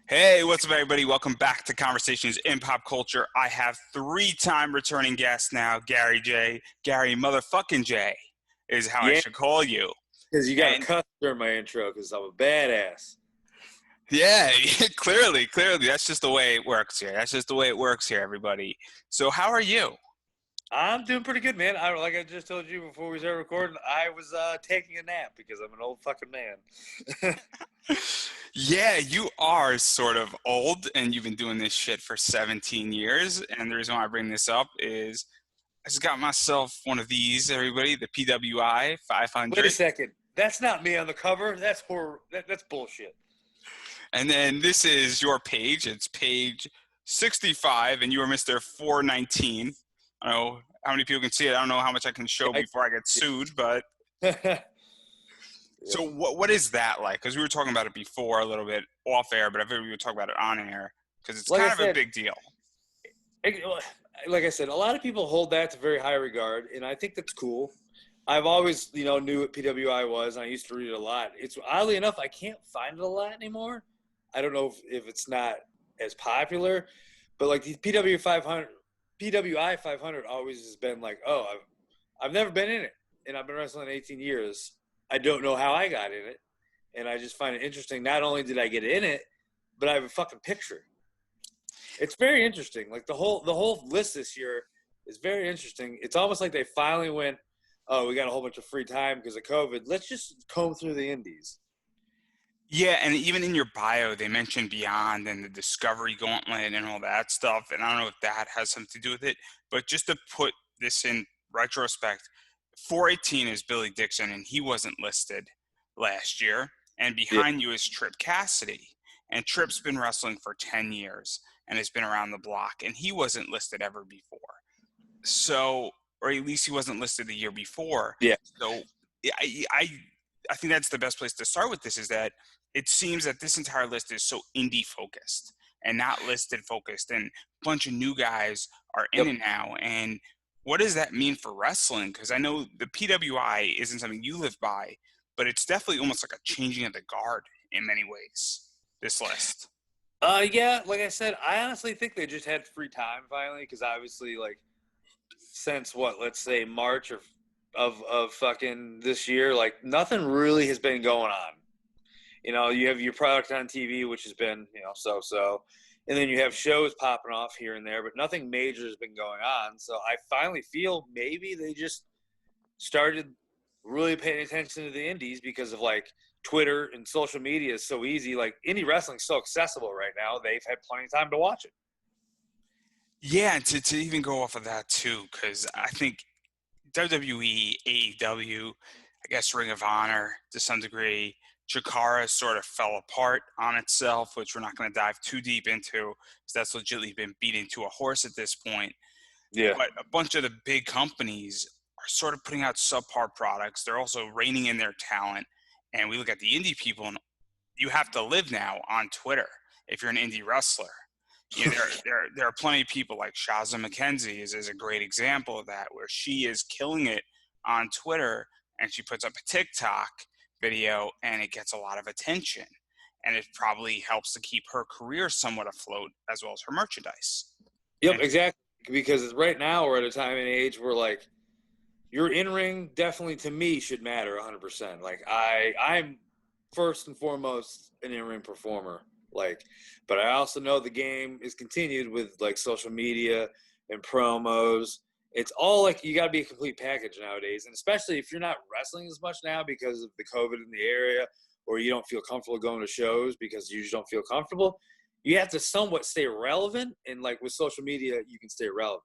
Hey, what's up, everybody? Welcome back to Conversations in Pop Culture. I have three-time returning guest now, Gary J. Gary motherfucking J is how I Yeah, should call you. because you got to And cuss during my intro because I'm a badass. yeah, clearly, that's just the way it works here. That's just the way it works here, everybody. So how are you? I'm doing pretty good, man. Like I just told you before we started recording, I was taking a nap because I'm an old fucking man. Yeah, you are sort of old, and you've been doing this shit for 17 years. And the reason why I bring this up is I just got myself one of these, everybody, the PWI Wait a 500. second, that's not me on the cover. That's horror. That's bullshit. And then this is your page. It's page 65, and you are Mr. 419. I don't know how many people can see it. I don't know how much I can show before I get sued, but Yeah. so what is that like? Because we were talking about it before a little bit off air, but I figured we would talk about it on air because it's Like I kind of a said, big deal. it- like I said, a lot of people hold that to very high regard, and I think that's cool. I've always, knew what PWI was, and I used to read it a lot. It's oddly enough, I can't find it a lot anymore. I don't know if it's not as popular, but like the PWI 500 always has been like, oh, I've never been in it, and I've been wrestling 18 years. I don't know how I got in it, and I just find it interesting. Not only did I get in it, but I have a fucking picture. It's very interesting. Like the whole list this year is very interesting. It's almost like they finally went, oh, we got a whole bunch of free time because of COVID. Let's just comb through the indies. Yeah, and even in your bio, they mentioned Beyond and the Discovery Gauntlet and all that stuff. And I don't know if that has something to do with it, but just to put this in retrospect, 418 is Billy Dixon, and he wasn't listed last year. And Yeah. behind you is Trip Cassidy. And Trip's been wrestling for 10 years and has been around the block, and he wasn't listed ever before. So, or at least he wasn't listed the year before. Yeah. So I think that's the best place to start with this is that it seems that this entire list is so indie focused and not listed focused, and a bunch of new guys are in Yep. it now. And what does that mean for wrestling? Because I know the PWI isn't something you live by, but it's definitely almost like a changing of the guard in many ways, this list. Yeah. Like I said, I honestly think they just had free time finally because obviously, like, since what, let's say March of fucking this year, like nothing really has been going on. You have your product on TV, which has been, so, and then you have shows popping off here and there, but nothing major has been going on. So I finally feel maybe they just started really paying attention to the indies because of like Twitter and social media is so easy. Like indie wrestling's so accessible right now. They've had plenty of time to watch it. Yeah, and to even go off of that too, because I think WWE, AEW, I guess Ring of Honor to some degree, Chikara sort of fell apart on itself, which we're not going to dive too deep into, because that's legitimately been beaten to a horse at this point. Yeah. But a bunch of the big companies are sort of putting out subpar products. They're also reining in their talent. And we look at the indie people, and you have to live now on Twitter if you're an indie wrestler. There are plenty of people like Shaza McKenzie is a great example of that, where she is killing it on Twitter, and she puts up a TikTok video and it gets a lot of attention, and it probably helps to keep her career somewhat afloat as well as her merchandise. Yep, And exactly. Because right now we're at a time and age where like your in ring definitely to me should matter 100%. Like I'm first and foremost an in ring performer. Like, but I also know the game is continued with like social media and promos. It's all like you got to be a complete package nowadays, and especially if you're not wrestling as much now because of the COVID in the area, or you don't feel comfortable going to shows because you just don't feel comfortable. You have to somewhat stay relevant, and like with social media, you can stay relevant.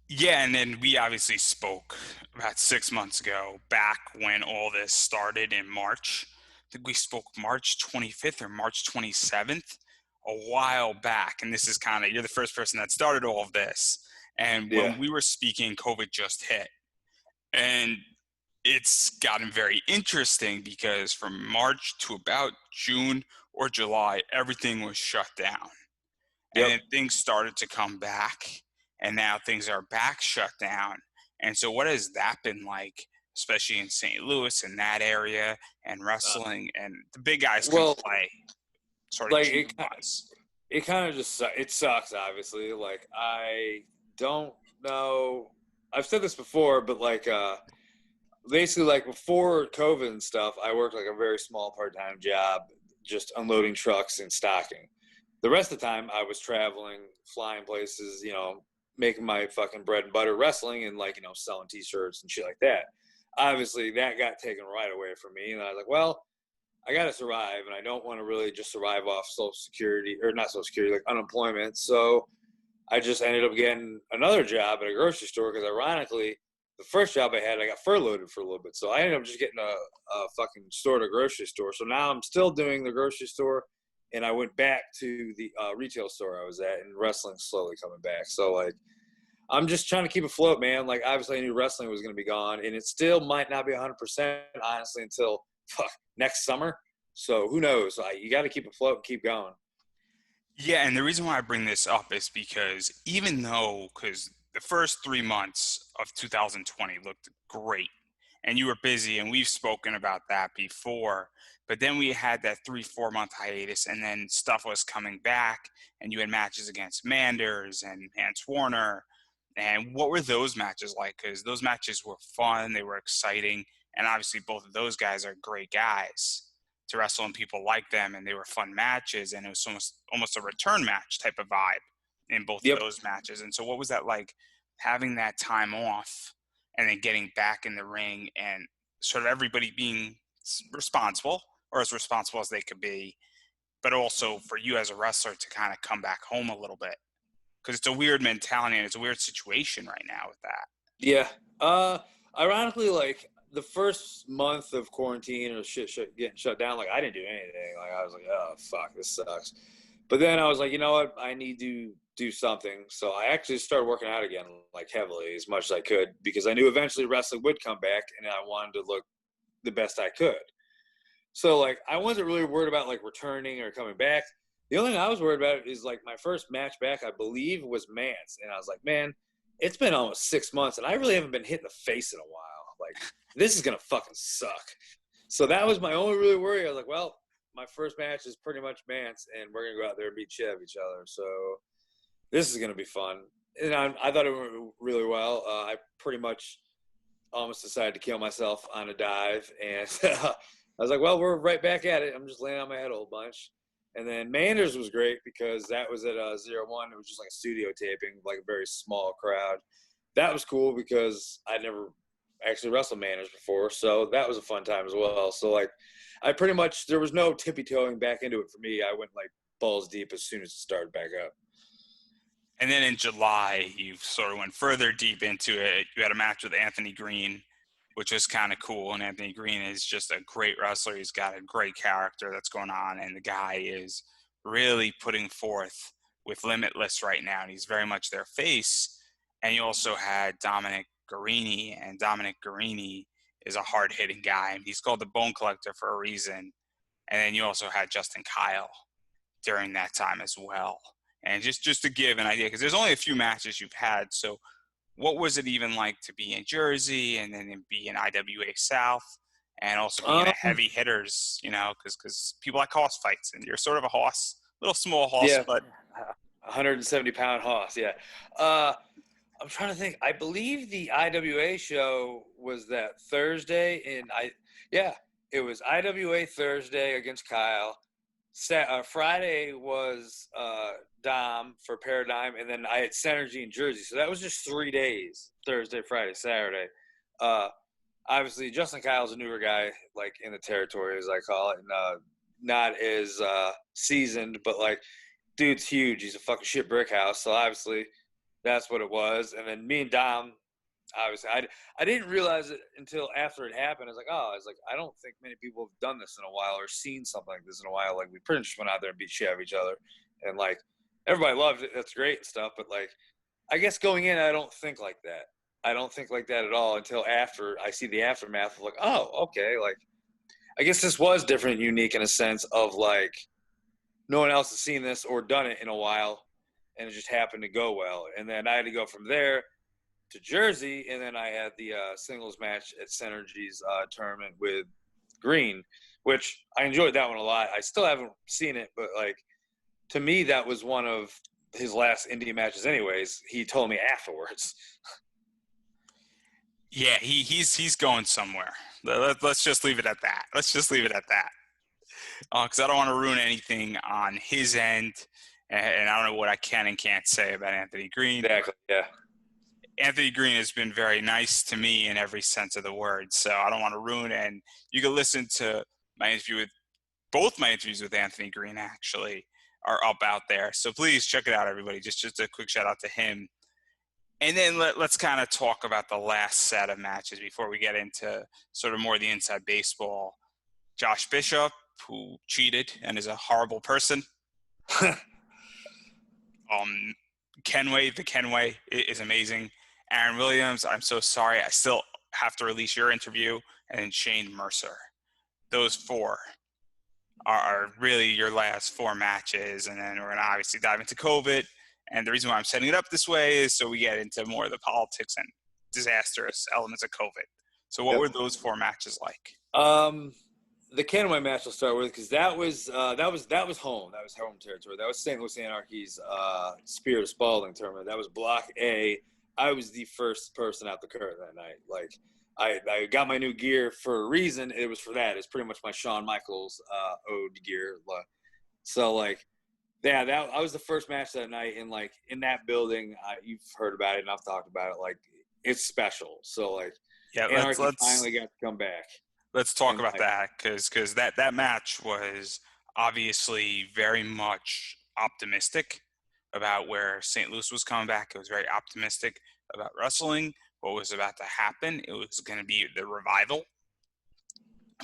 yeah, and then we obviously spoke about 6 months ago, back when all this started in March. I think we spoke March 25th or March 27th, a while back. And this is kind of, you're the first person that started all of this. And Yeah. when we were speaking, COVID just hit. And it's gotten very interesting because from March to about June or July, everything was shut down. And Yep. then things started to come back, and now things are back shut down. And so what has that been like, especially in St. Louis, in that area, and Uh, wrestling, and the big guys can well, play? sort of like achievement wise? it kind of just it sucks. Obviously, like I don't know. I've said this before, but like basically like before COVID and stuff, I worked like a very small part-time job, just unloading trucks and stocking. The rest of the time, I was traveling, flying places, making my fucking bread and butter wrestling and like selling T-shirts and shit like that. Obviously, that got taken right away from me, and I was like, well, I got to survive, and I don't want to really just survive off Social Security or not Social Security, like unemployment. So I just ended up getting another job at a grocery store because, ironically, the first job I had, I got furloughed for a little bit. So I ended up just getting a fucking store at a grocery store. So now I'm still doing the grocery store, and I went back to the retail store I was at, and wrestling's slowly coming back. So, like, I'm just trying to keep afloat, man. Like, obviously, I knew wrestling was going to be gone, and it still might not be 100%, honestly, until next summer. So who knows? You got to keep afloat and keep going. Yeah, and the reason why I bring this up is because even though, because the first 3 months of 2020 looked great, and you were busy, and we've spoken about that before, but then we had that 3-4 month hiatus, and then stuff was coming back, and you had matches against Manders and Hans Warner. And what were those matches like? Because those matches were fun, they were exciting, and obviously both of those guys are great guys to wrestle, and people like them, and they were fun matches, and it was almost a return match type of vibe in both of Yep. those matches. And so what was that like, having that time off and then getting back in the ring and sort of everybody being responsible, or as responsible as they could be, but also for you as a wrestler to kind of come back home a little bit, because it's a weird mentality and it's a weird situation right now with that. Yeah. Ironically, like the first month of quarantine or getting shut down, like I didn't do anything. Like I was like, oh fuck, this sucks. But then I was like, you know what? I need to do something. So I actually started working out again, like heavily as much as I could, because I knew eventually wrestling would come back, and I wanted to look the best I could. So like I wasn't really worried about like returning or coming back. The only thing I was worried about is like my first match back, I believe, was Mance, and I was like, man, it's been almost 6 months, and I really haven't been hit in the face in a while. Like this is gonna fucking suck. So that was my only really worry. I was like, well, my first match is pretty much Mance, and we're gonna go out there and beat shit out of each other. So this is gonna be fun. And I thought it went really well. I pretty much almost decided to kill myself on a dive, and I was like, well, we're right back at it. I'm just laying on my head a whole bunch. And then Manders was great because that was at 01. It was just like a studio taping, like a very small crowd. That was cool because I never actually wrestled Manders before, so that was a fun time as well. So like, I pretty much, there was no tippy toeing back into it for me. I went like balls deep as soon as it started back up. And then in July, you sort of went further deep into it. You had a match with Anthony Green, which was kind of cool. And Anthony Green is just a great wrestler. He's got a great character that's going on. And the guy is really putting forth with Limitless right now. And he's very much their face. And you also had Dominic Guarini. And Dominic Guarini is a hard-hitting guy. He's called the Bone Collector for a reason. And then you also had Justin Kyle during that time as well. And just to give an idea, because there's only a few matches you've had. So what was it even like to be in Jersey and then be in IWA South and also be in a Um, heavy hitters, because people like horse fights, and you're sort of a horse, little small horse, yeah, but 170-pound hoss. Yeah. Uh, I'm trying to think. I believe the IWA show was that Thursday, and yeah, it was IWA Thursday against Kyle. Friday was Dom for Paradigm, and then I had Synergy in Jersey. So that was just 3 days: Thursday, Friday, Saturday. Uh, Obviously, Justin Kyle's a newer guy, like in the territory, as I call it, and not as seasoned, but like, dude's huge. He's a fucking shit brick house. So obviously, that's what it was. And then me and Dom, obviously, I didn't realize it until after it happened. I was like, I don't think many people have done this in a while or seen something like this in a while. Like we pretty much went out there and beat shit out of each other, and like everybody loved it. That's great and stuff. But like, I guess going in, I don't think like that. I don't think like that at all until after I see the aftermath of like, oh, okay, like I guess this was different and unique in a sense of like no one else has seen this or done it in a while, and it just happened to go well. And then I had to go from there to Jersey, and then I had the singles match at Synergy's tournament with Green, which I enjoyed that one a lot. I still haven't seen it, but like to me, that was one of his last indie matches. Anyways, he told me afterwards. Yeah, he's going somewhere. Let's just leave it at that. Let's just leave it at that. Because I don't want to ruin anything on his end, and I don't know what I can and can't say about Anthony Green. Exactly. Yeah. Anthony Green has been very nice to me in every sense of the word, so I don't want to ruin it. And you can listen to my interview with both my interviews with Anthony Green actually are up out there. So please check it out, everybody. Just a quick shout out to him. And then let's kind of talk about the last set of matches before we get into sort of more the inside baseball. Josh Bishop, who cheated and is a horrible person. Kenway, the Kenway is amazing. Aaron Williams, I'm so sorry. I still have to release your interview. And then Shane Mercer. Those four are really your last four matches. And then we're going to obviously dive into COVID. And the reason why I'm setting it up this way is so we get into more of the politics and disastrous elements of COVID. So what were those four matches like? The Kenway match I'll start with because that was home. That was home territory. That was St. Louis Anarchy's Spirit of Spalding tournament. That was Block A. I was the first person out the curtain that night. Like I got my new gear for a reason. It was for that. It's pretty much my Shawn Michaels ode gear. So like, yeah, that I was the first match that night, and like in that building, you've heard about it and I've talked about it. Like it's special. So like, yeah, Anarchy finally got to come back. Let's talk about that because that match was obviously very much optimistic about where St. Louis was coming back. It was very optimistic about wrestling, what was about to happen. It was going to be the revival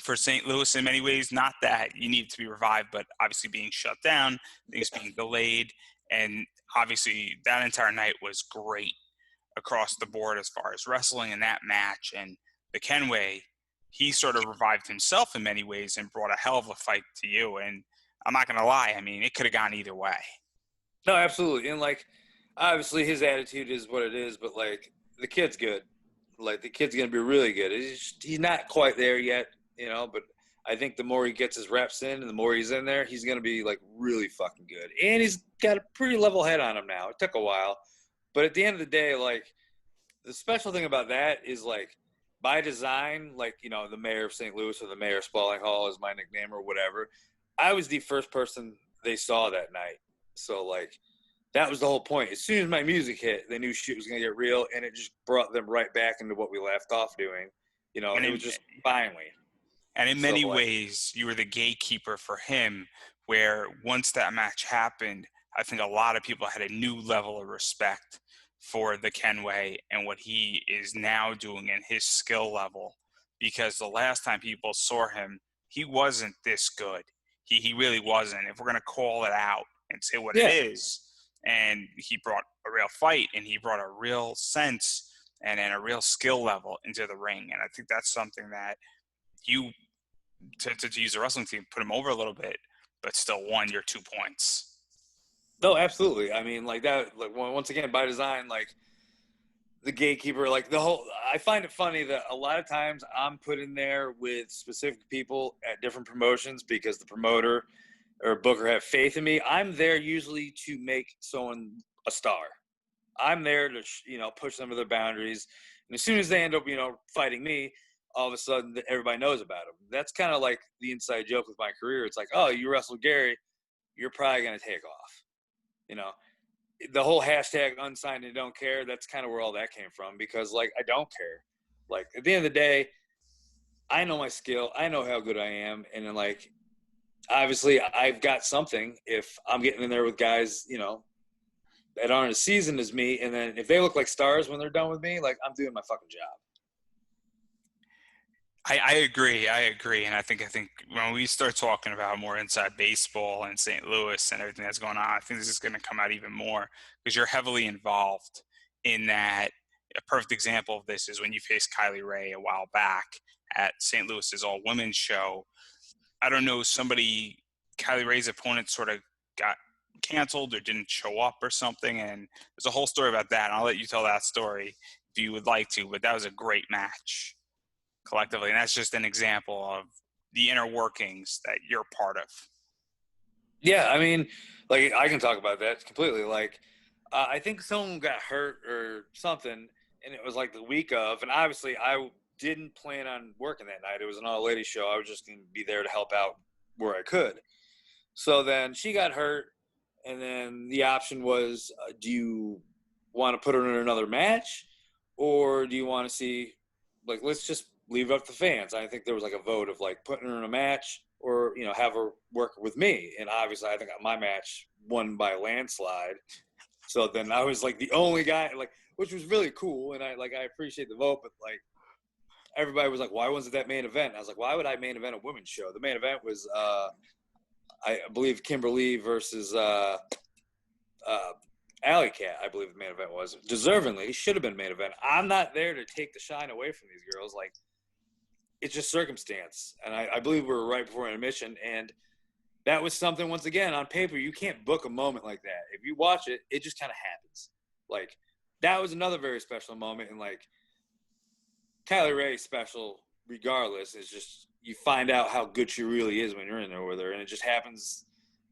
for St. Louis in many ways. Not that you need to be revived, but obviously being shut down, things being delayed. And obviously that entire night was great across the board as far as wrestling in that match. And the Kenway, he sort of revived himself in many ways and brought a hell of a fight to you. And I'm not going to lie. I mean, it could have gone either way. No, absolutely. And like, obviously his attitude is what it is, but like the kid's good. Like the kid's going to be really good. He's not quite there yet, but I think the more he gets his reps in and the more he's in there, he's going to be like really fucking good. And he's got a pretty level head on him now. It took a while, but at the end of the day, like the special thing about that is like by design, like, the mayor of St. Louis or the mayor of Spalding Hall is my nickname or whatever. I was the first person they saw that night. So like that was the whole point. As soon as my music hit, they knew shit was going to get real, and it just brought them right back into what we left off doing. And it was just finally. And in many ways, you were the gatekeeper for him, where once that match happened, I think a lot of people had a new level of respect for the Kenway and what he is now doing and his skill level. Because the last time people saw him, he wasn't this good. He really wasn't. If we're going to call it out and say what it is, and he brought a real fight and he brought a real sense and a real skill level into the ring. And I think that's something that you, to use the wrestling team, put him over a little bit, but still won your 2 points. No, absolutely. I mean, like that, like once again, by design, like the gatekeeper, like I find it funny that a lot of times I'm put in there with specific people at different promotions because the promoter or booker have faith in me. I'm there usually to make someone a star. I'm there to, push them to their boundaries. And as soon as they end up, fighting me, all of a sudden everybody knows about them. That's kind of like the inside joke with my career. It's like, oh, you wrestled Gary, you're probably going to take off. The whole hashtag unsigned and don't care, that's kind of where all that came from, because like, I don't care. Like at the end of the day, I know my skill. I know how good I am. And then like, obviously I've got something if I'm getting in there with guys, that aren't as seasoned as me. And then if they look like stars when they're done with me, like I'm doing my fucking job. I agree. And I think when we start talking about more inside baseball and St. Louis and everything that's going on, I think this is going to come out even more because you're heavily involved in that. A perfect example of this is when you faced Kylie Ray a while back at St. Louis's all-women's show. I don't know, Kylie Ray's opponent sort of got canceled or didn't show up or something, and there's a whole story about that, and I'll let you tell that story if you would like to, but that was a great match collectively, and that's just an example of the inner workings that you're part of. Yeah, I mean, like I can talk about that completely. Like, I think someone got hurt or something, and it was like the week of, and obviously I didn't plan on working that night. It was an all ladies show. I was just going to be there to help out where I could. So then she got hurt, and then the option was, do you want to put her in another match, or do you want to see, like, let's just leave it up to the fans. I think there was like a vote of like putting her in a match or have her work with me, and obviously I think my match won by a landslide. So then I was like the only guy, like, which was really cool, and I appreciate the vote, but like everybody was like, why wasn't that main event? And I was like, why would I main event a women's show? The main event was I believe Kimberly versus Alley Cat. I believe the main event was deservingly. It should have been main event. I'm not there to take the shine away from these girls. Like, it's just circumstance, and I believe we were right before intermission, and that was something. Once again, on paper, you can't book a moment like that. If you watch it, it just kind of happens. Like, that was another very special moment, and like Kylie Rae's special, regardless, is just you find out how good she really is when you're in there with her, and it just happens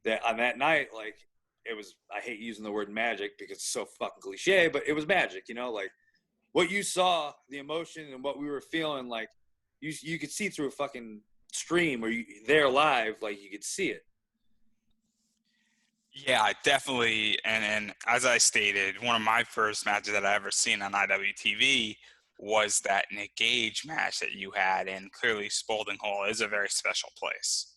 that on that night, like, it was. I hate using the word magic because it's so fucking cliche, but it was magic. Like what you saw, the emotion, and what we were feeling, like you could see through a fucking stream, or you there live, like you could see it. Yeah, definitely. And as I stated, one of my first matches that I ever seen on IWTV was that Nick Gage match that you had, and clearly Spalding Hall is a very special place.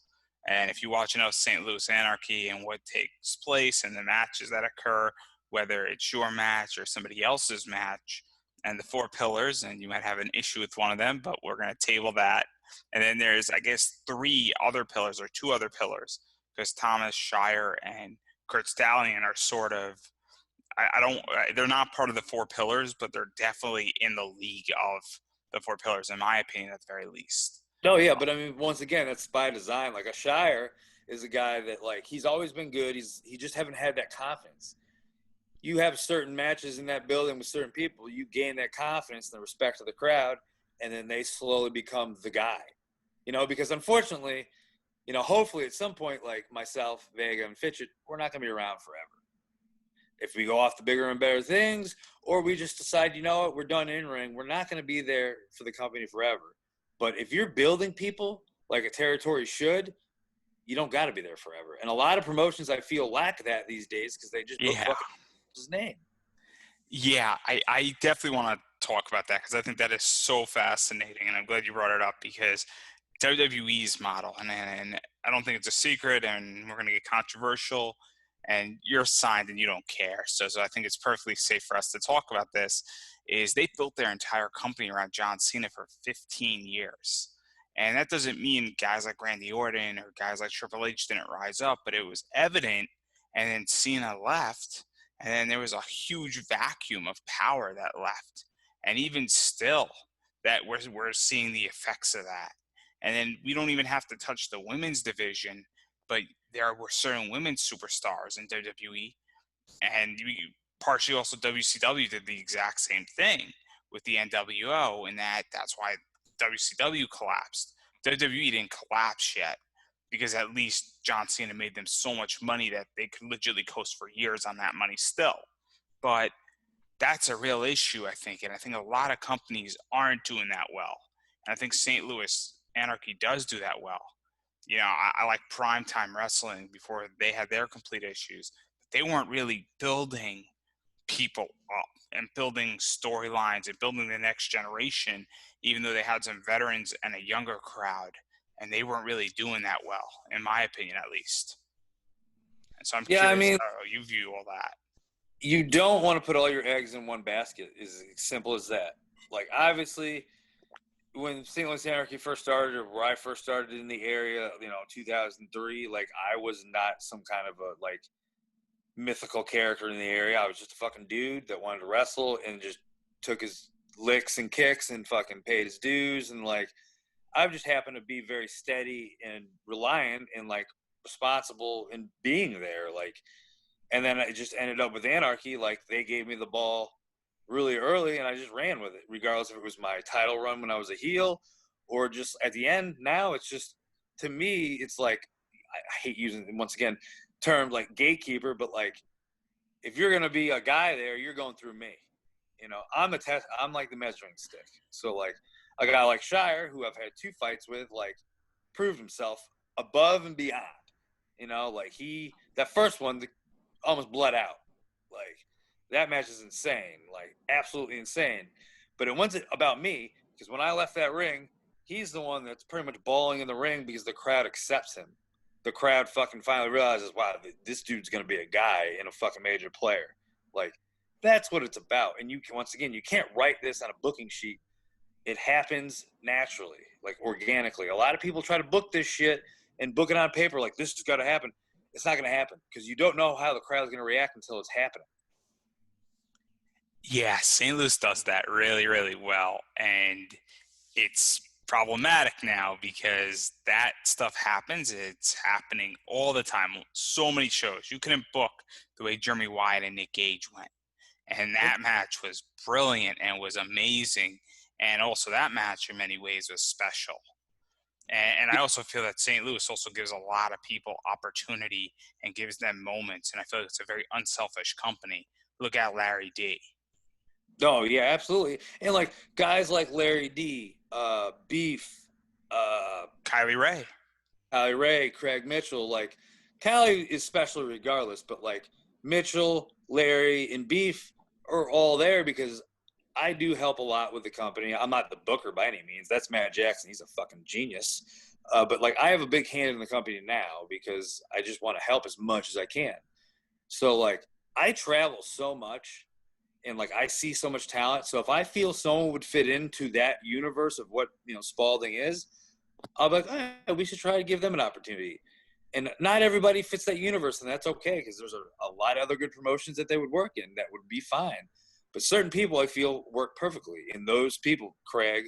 And if you watch St. Louis Anarchy and what takes place and the matches that occur, whether it's your match or somebody else's match, and the four pillars, and you might have an issue with one of them, but we're going to table that. And then there's, I guess, three other pillars or two other pillars, because Thomas Shire and Kurt Stallion are sort of, they're not part of the four pillars, but they're definitely in the league of the four pillars, in my opinion, at the very least. No, yeah, but I mean, once again, that's by design. Like, a Shire is a guy that, like, he's always been good. He just haven't had that confidence. You have certain matches in that building with certain people, you gain that confidence and the respect of the crowd, and then they slowly become the guy. Because unfortunately, hopefully at some point, like myself, Vega, and Fitchett, we're not going to be around forever. If we go off to bigger and better things, or we just decide, we're done in ring, we're not going to be there for the company forever. But if you're building people like a territory should, you don't got to be there forever. And a lot of promotions, I feel, lack that these days because they just book fucking his name. Yeah, I definitely want to talk about that because I think that is so fascinating, and I'm glad you brought it up because WWE's model, and I don't think it's a secret, and we're going to get controversial, and you're signed and you don't care. So I think it's perfectly safe for us to talk about this, is they built their entire company around John Cena for 15 years. And that doesn't mean guys like Randy Orton or guys like Triple H didn't rise up, but it was evident, and then Cena left, and then there was a huge vacuum of power that left. And even still, that we're seeing the effects of that. And then we don't even have to touch the women's division, but there were certain women's superstars in WWE, and partially also WCW did the exact same thing with the NWO, and that's why WCW collapsed. WWE didn't collapse yet because at least John Cena made them so much money that they could legitimately coast for years on that money still. But that's a real issue, I think, and I think a lot of companies aren't doing that well. And I think St. Louis Anarchy does do that well. I like Primetime Wrestling before they had their complete issues. But they weren't really building people up and building storylines and building the next generation, even though they had some veterans and a younger crowd. And they weren't really doing that well, in my opinion, at least. And so I'm Yeah, I curious mean, how you view all that. you don't want to put all your eggs in one basket. Is as simple as that. Like, obviously, when St. Louis Anarchy first started, or where I first started in the area, 2003, like, I was not some kind of a like mythical character in the area. I was just a fucking dude that wanted to wrestle and just took his licks and kicks and fucking paid his dues. And like, I've just happened to be very steady and reliant and like responsible in being there. Like, and then it just ended up with Anarchy. Like, they gave me the ball really early and I just ran with it, regardless if it was my title run when I was a heel or just at the end. Now it's just to me, it's like I hate using once again terms like gatekeeper, but like if you're gonna be a guy there, you're going through me. You know, I'm like the measuring stick. So like a guy like Shire, who I've had 2 fights with, like proved himself above and beyond. You know, like that first one almost bled out. Like that match is insane, like absolutely insane. But it wasn't about me because when I left that ring, he's the one that's pretty much bawling in the ring because the crowd accepts him. The crowd fucking finally realizes, wow, this dude's gonna be a guy and a fucking major player. Like that's what it's about. And once again, you can't write this on a booking sheet. It happens naturally, like organically. A lot of people try to book this shit and book it on paper like this has got to happen. It's not going to happen because you don't know how the crowd's going to react until it's happening. Yeah, St. Louis does that really, really well. And it's problematic now because that stuff happens. It's happening all the time. So many shows. You couldn't book the way Jeremy Wyatt and Nick Gage went. And that match was brilliant and was amazing. And also that match in many ways was special. And I also feel that St. Louis also gives a lot of people opportunity and gives them moments. And I feel like it's a very unselfish company. Look at Larry D. Oh yeah, absolutely. And like guys like Larry D, Beef, Kylie Ray. Callie Ray, Craig Mitchell, like Callie is special regardless, but like Mitchell, Larry, and Beef are all there because I do help a lot with the company. I'm not the booker by any means. That's Matt Jackson. He's a fucking genius. But like I have a big hand in the company now because I just want to help as much as I can. So like I travel so much and like I see so much talent. So if I feel someone would fit into that universe of what Spalding is, I'll be like, we should try to give them an opportunity. And not everybody fits that universe, and that's okay because there's a lot of other good promotions that they would work in that would be fine. But certain people I feel work perfectly. And those people, Craig,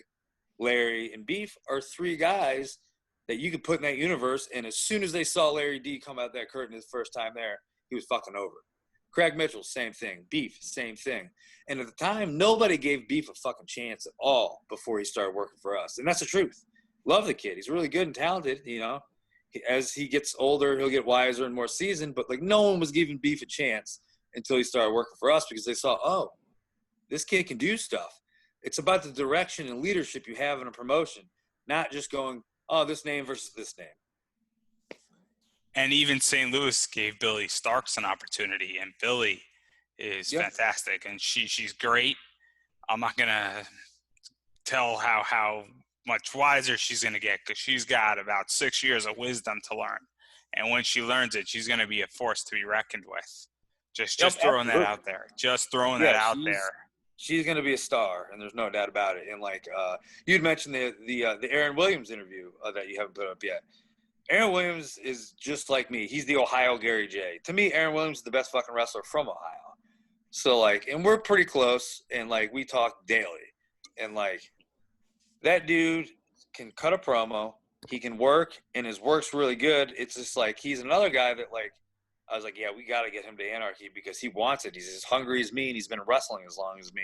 Larry, and Beef, are 3 guys that you could put in that universe. And as soon as they saw Larry D come out that curtain his first time there, he was fucking over. Craig Mitchell, same thing. Beef, same thing. And at the time, nobody gave Beef a fucking chance at all before he started working for us. And that's the truth. Love the kid. He's really good and talented, As he gets older, he'll get wiser and more seasoned. But, like, no one was giving Beef a chance until he started working for us because they saw, oh, this kid can do stuff. It's about the direction and leadership you have in a promotion, not just going, oh, this name versus this name. And even St. Louis gave Billy Starks an opportunity, and Billy is fantastic, and she's great. I'm not gonna tell how much wiser she's gonna get because she's got about 6 years of wisdom to learn, and when she learns it, she's gonna be a force to be reckoned with. Just throwing that out there. Just throwing that out there. She's going to be a star, and there's no doubt about it. And like you'd mentioned the Aaron Williams interview that you haven't put up yet. Aaron Williams is just like me. He's the Ohio Gary J. To me, Aaron Williams is the best fucking wrestler from Ohio. So like, and we're pretty close, and like we talk daily, and like that dude can cut a promo. He can work, and his work's really good. It's just like he's another guy that like. I was like, yeah, we got to get him to Anarchy because he wants it. He's as hungry as me, and he's been wrestling as long as me.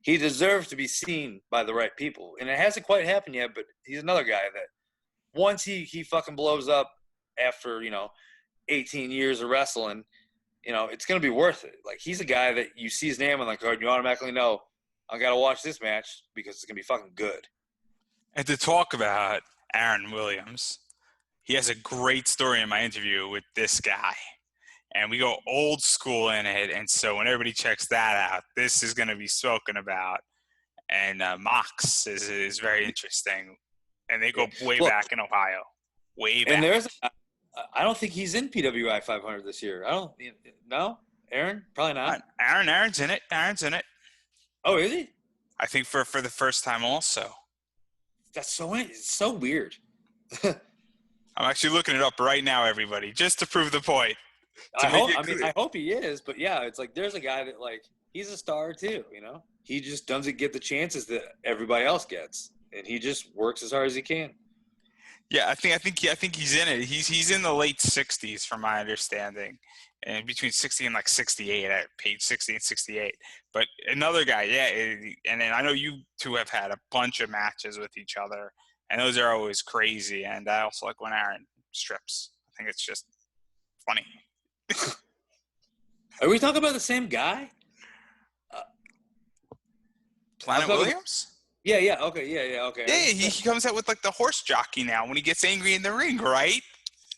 He deserves to be seen by the right people. And it hasn't quite happened yet, but he's another guy that once he fucking blows up after, 18 years of wrestling, it's going to be worth it. Like, he's a guy that you see his name on the card, and you automatically know, I got to watch this match because it's going to be fucking good. And to talk about Aaron Williams, he has a great story in my interview with this guy. And we go old school in it. And so when everybody checks that out, this is going to be spoken about. And Mox is very interesting. And they go way back in Ohio. Way back. And I don't think he's in PWI 500 this year. No? Aaron? Probably not. Aaron's in it. Oh, is he? I think for the first time also. It's so weird. I'm actually looking it up right now, everybody, just to prove the point. I hope he is, but yeah, it's like there's a guy that like he's a star too, He just doesn't get the chances that everybody else gets, and he just works as hard as he can. Yeah, I think he's in it. He's in the late 60s, from my understanding, and between 60 and like 68 at page 60 and 68. But another guy, yeah, and then I know you two have had a bunch of matches with each other, and those are always crazy. And I also like when Aaron strips. I think it's just funny. Are we talking about the same guy? I'm Planet talking about, Williams? yeah, okay, yeah, okay. I Yeah, was gonna he say, comes out with like the horse jockey now when he gets angry in the ring, right?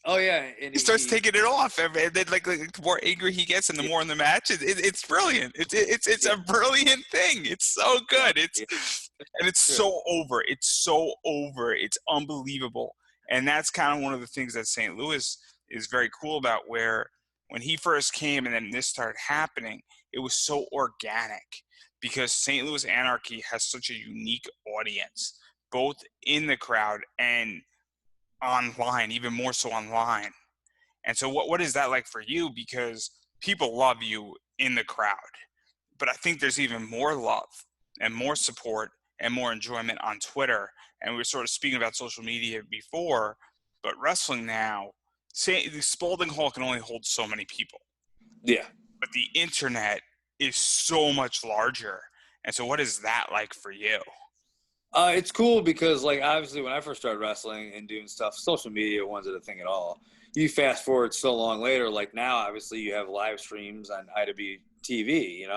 oh yeah, and He starts taking it off, and then like the more angry he gets, and the yeah, more in the match, it's brilliant. It's yeah, a brilliant thing. It's so yeah, good. yeah, And it's sure. so over. It's so over. It's unbelievable. And that's kind of one of the things that St. Louis is very cool about, where when he first came and then this started happening, it was so organic because St. Louis Anarchy has such a unique audience, both in the crowd and online, even more so online. And so what is that like for you? Because people love you in the crowd, but I think there's even more love and more support and more enjoyment on Twitter. And we were sort of speaking about social media before, but wrestling now, say the Spalding Hall can only hold so many people, Yeah. but the internet is so much larger. And so what is that like for you? It's cool because, like, obviously, when I first started wrestling and doing stuff, social media wasn't a thing at all. You fast forward so long later, like now, obviously, you have live streams on IWTV,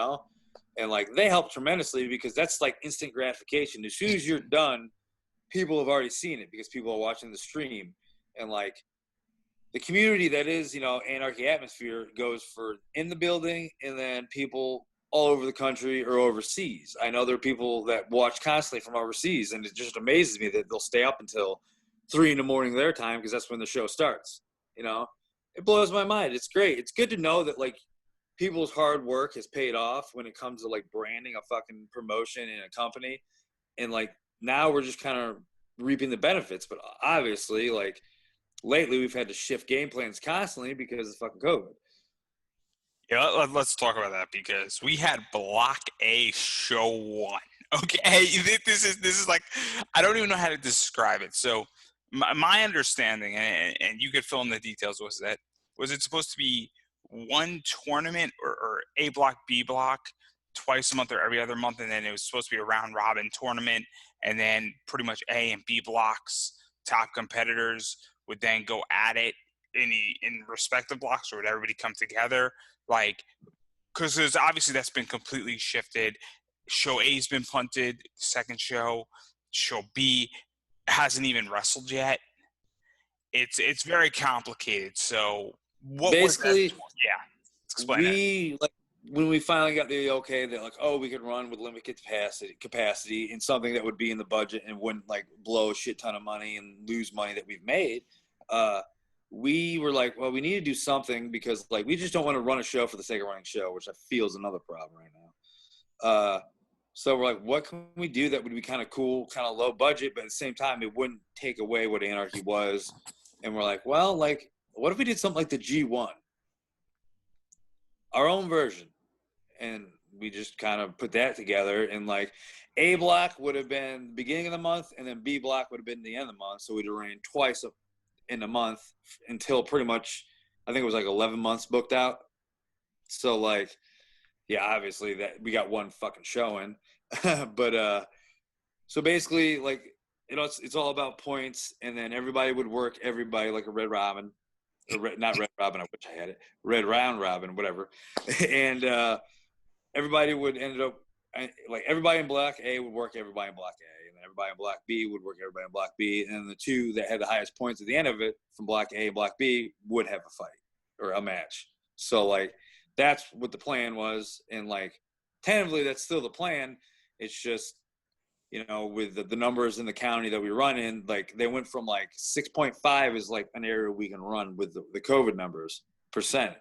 and like they help tremendously because that's like instant gratification. As soon as you're done, people have already seen it because people are watching the stream, and like the community that is, Anarchy Atmosphere goes for in the building and then people all over the country or overseas. I know there are people that watch constantly from overseas, and it just amazes me that they'll stay up until 3 in the morning their time because that's when the show starts. You know, it blows my mind. It's great. It's good to know that like people's hard work has paid off when it comes to like branding a fucking promotion in a company, and like now we're just kind of reaping the benefits. But obviously, like lately we've had to shift game plans constantly because of fucking COVID. Yeah, let's talk about that because we had Block A Show 1. Okay, this is like I don't even know how to describe it. So my understanding, and you could fill in the details, was it supposed to be one tournament or A block, B block twice a month or every other month, and then it was supposed to be a round robin tournament, and then pretty much A and B blocks top competitors would then go at it in respective blocks, or would everybody come together? Like, because there's obviously that's been completely shifted. Show A's been punted. Second show B hasn't even wrestled yet. It's very complicated. So what was that? Basically, Yeah, let's explain it. we like when we finally got the okay that like, oh, we could run with limited capacity and something that would be in the budget and wouldn't like blow a shit ton of money and lose money that we've made. uh we were like, well, we need to do something because like we just don't want to run a show for the sake of running a show, which I feel is another problem right now. So we're like, what can we do that would be kind of cool, kind of low budget, but at the same time it wouldn't take away what Anarchy was. And we're like, well, like, what if we did something like the G1, our own version? And we just kind of put that together, and like A block would have been the beginning of the month and then B block would have been the end of the month, so we'd have ran twice in a month until pretty much I think it was like 11 months booked out. So like, yeah, obviously that we got one fucking showing. But so basically like, it's all about points, and then everybody would work everybody like a red robin, or not red robin, I wish I had it, red round robin, whatever. And everybody would end up like everybody in block A would work everybody in block A, and then everybody in block B would work everybody in block B, and the two that had the highest points at the end of it from block A and block B would have a fight or a match. So like that's what the plan was, and like tentatively that's still the plan. It's just, with the numbers in the county that we run in, like they went from like 6.5 is like an area we can run with the COVID numbers percent.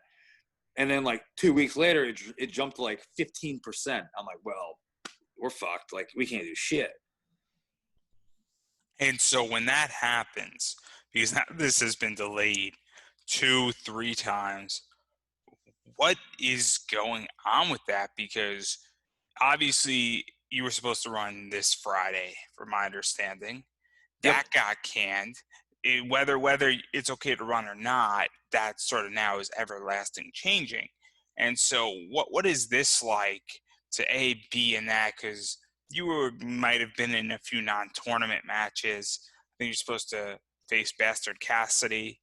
And then like 2 weeks later, it jumped to like 15%. I'm like, well, we're fucked. Like we can't do shit. And so when that happens, because now this has been delayed 2-3 times, what is going on with that? Because obviously you were supposed to run this Friday, from my understanding. Yep. That got canned. Whether it's okay to run or not, that sort of now is everlasting changing. And so what is this like to be in that? Because you might have been in a few non-tournament matches. think you're supposed to face Bastard Cassidy.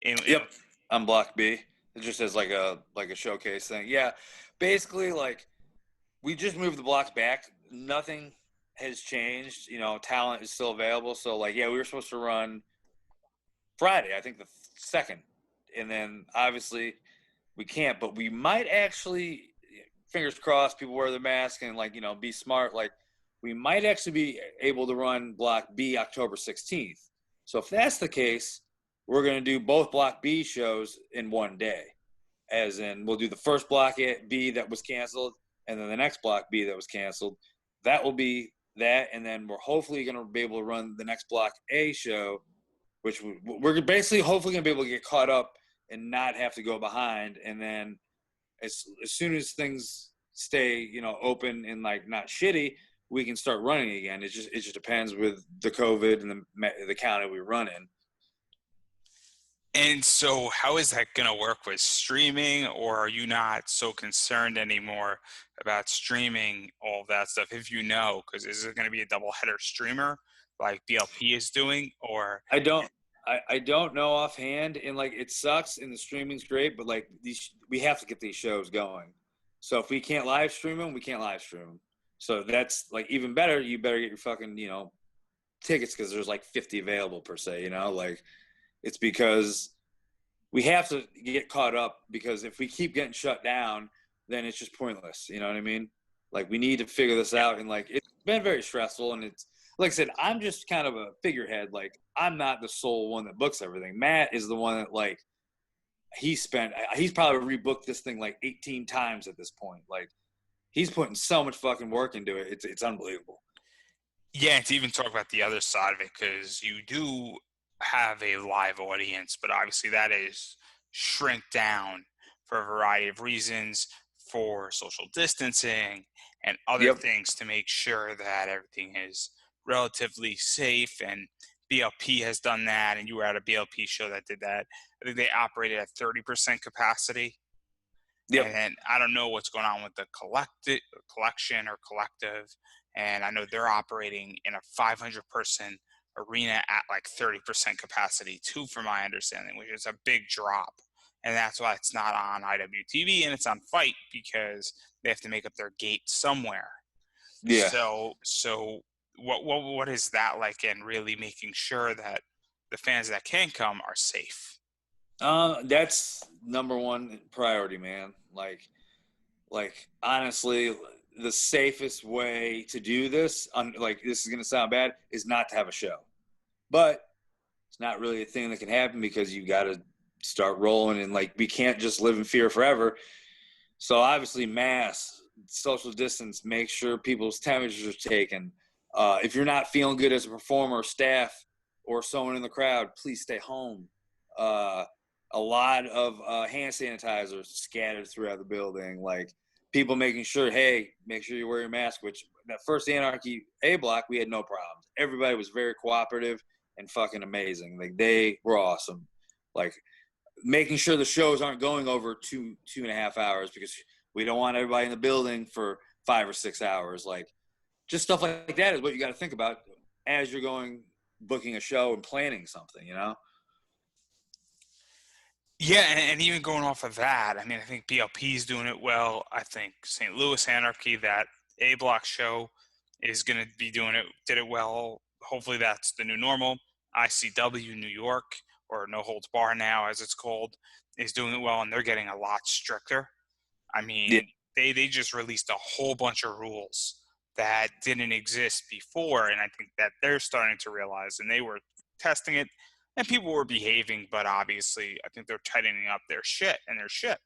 In Yep, I'm Block B. It just as like a showcase thing. Yeah, basically like we just moved the blocks back. Nothing has changed. You know, talent is still available. So like, yeah, we were supposed to run Friday, I think the second, and then obviously we can't. But we might actually, fingers crossed, people wear their mask and like be smart. Like we might actually be able to run Block B October 16th. So if that's the case, we're going to do both Block B shows in one day. As in, we'll do the first Block B that was canceled, and then the next Block B that was canceled. That will be that, and then we're hopefully going to be able to run the next Block A show, which we're basically hopefully going to be able to get caught up and not have to go behind. And then as soon as things stay open and like not shitty, we can start running again. It just depends with the COVID and the county we run in. And so, how is that going to work with streaming, or are you not so concerned anymore about streaming all of that stuff? If you know, because is it going to be a double header streamer like BLP is doing, or I don't. I don't know offhand, and like it sucks, and the streaming's great, but like we have to get these shows going. So if we can't live stream them, we can't live stream them. So that's like even better. You better get your fucking tickets because there's like 50 available per se. Like it's because we have to get caught up because if we keep getting shut down, then it's just pointless. You know what I mean? Like we need to figure this out, and like it's been very stressful, and it's like I said, I'm just kind of a figurehead. Like I'm not the sole one that books everything. Matt is the one that like he's probably rebooked this thing like 18 times at this point. Like he's putting so much fucking work into it. It's unbelievable. yeah, to even talk about the other side of it, because you do have a live audience, but obviously that is shrink down for a variety of reasons, for social distancing and other Yep. things to make sure that everything is relatively safe. And BLP has done that, and you were at a BLP show that did that. I think they operated at 30% capacity. Yep. And then I don't know what's going on with the collection or collective. And I know they're operating in a 500-person arena at like 30% capacity too, from my understanding, which is a big drop. And that's why it's not on IWTV and it's on Fight, because they have to make up their gate somewhere. Yeah. So what is that like, and really making sure that the fans that can come are safe? That's number one priority, man. Like honestly, the safest way to do this, like this is gonna sound bad, is not to have a show. But it's not really a thing that can happen because you got to start rolling, and like we can't just live in fear forever. So obviously, mask, social distance, make sure people's temperatures are taken. If you're not feeling good as a performer, staff, or someone in the crowd, please stay home. Uh, a lot of hand sanitizers scattered throughout the building. Like people making sure, hey, make sure you wear your mask. Which that first Anarchy A block, we had no problems. Everybody was very cooperative and fucking amazing. Like they were awesome. Like making sure the shows aren't going over 2.5 hours because we don't want everybody in the building for 5 or 6 hours. Like just stuff like that is what you got to think about as you're going booking a show and planning something. Yeah, and even going off of that, I mean, I think BLP is doing it well. I think St. Louis Anarchy, that A Block show, is going to be did it well. Hopefully that's the new normal. ICW New York, or No Holds Bar now, as it's called, is doing it well, and they're getting a lot stricter. I Yeah. mean, they just released a whole bunch of rules that didn't exist before, and I think that they're starting to realize, and they were testing it, and people were behaving, but obviously, I think they're tightening up their shit and their ship.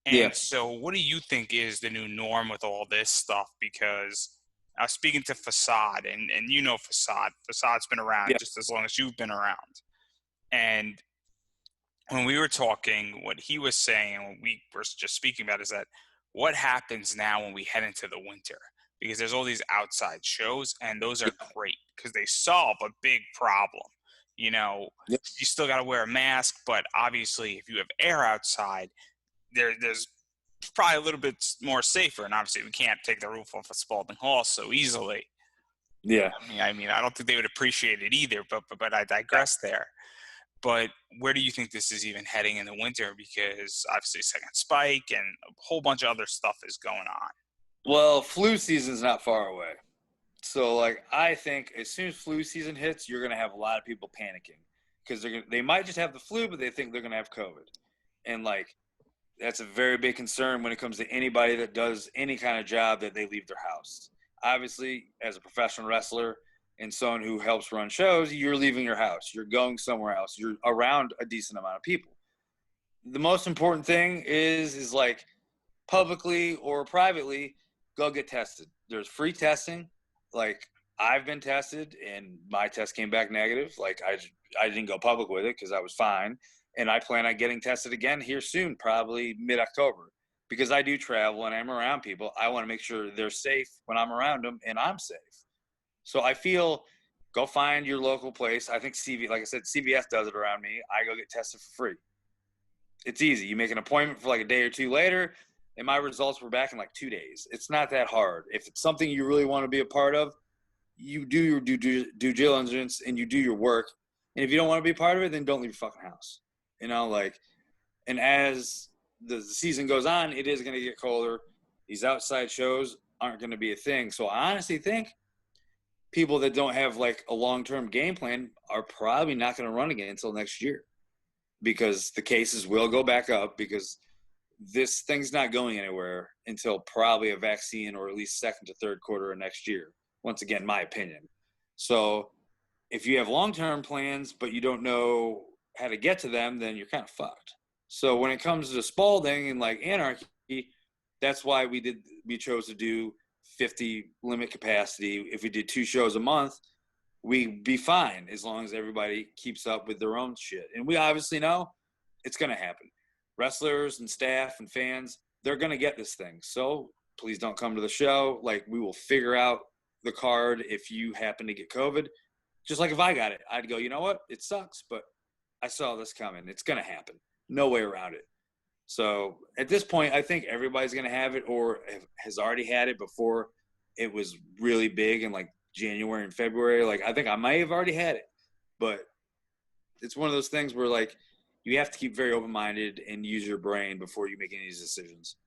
Yeah. And so, what do you think is the new norm with all this stuff? Because I was speaking to Facade, and you know Facade. Facade's been around Yeah. just as long as you've been around. And when we were talking, what he was saying, and what we were just speaking about, is that what happens now when we head into the winter? Because there's all these outside shows, and those are great because they solve a big problem. You know, Yeah. you still got to wear a mask, but obviously, if you have air outside, there's probably a little bit more safer. And obviously, we can't take the roof off of Spalding Hall so easily. Yeah. I mean, I don't think they would appreciate it either. But I digress there. But where do you think this is even heading in the winter? Because obviously, second spike and a whole bunch of other stuff is going on. Well, flu season's not far away. So, like, I think as soon as flu season hits, you're going to have a lot of people panicking because they might just have the flu, but they think they're going to have COVID. And, like, that's a very big concern when it comes to anybody that does any kind of job that they leave their house. Obviously, as a professional wrestler and someone who helps run shows, you're leaving your house. You're going somewhere else. You're around a decent amount of people. The most important thing is like publicly or privately, go get tested. There's free testing. Like I've been tested and my test came back negative. Like I didn't go public with it because I was fine, and I plan on getting tested again here soon, probably mid-October, because I do travel and I'm around people. I want to make sure they're safe when I'm around them and I'm safe. So I feel go find your local place. I think like I said, CVS does it around me. I go get tested for free. It's easy. You make an appointment for like a day or two later, and my results were back in like 2 days. It's not that hard. If it's something you really want to be a part of, you do your due diligence and you do your work. And if you don't want to be a part of it, then don't leave your fucking house. You know, like, and as the season goes on, it is going to get colder. These outside shows aren't going to be a thing. So I honestly think people that don't have like a long-term game plan are probably not going to run again until next year, because the cases will go back up, because this thing's not going anywhere until probably a vaccine, or at least second to third quarter of next year. Once again, my opinion. So if you have long-term plans, but you don't know how to get to them, then you're kind of fucked. So when it comes to Spalding and like Anarchy, that's why we chose to do 50 limit capacity. If we did 2 shows a month, we'd be fine as long as everybody keeps up with their own shit. And we obviously know it's going to happen. Wrestlers and staff and fans, they're going to get this thing. So please don't come to the show. Like, we will figure out the card if you happen to get COVID. Just like if I got it, I'd go, you know what? It sucks, but I saw this coming. It's going to happen. No way around it. So at this point, I think everybody's going to have it or has already had it before it was really big in like January and February. Like, I think I might have already had it, but it's one of those things where like you have to keep very open-minded and use your brain before you make any of these decisions.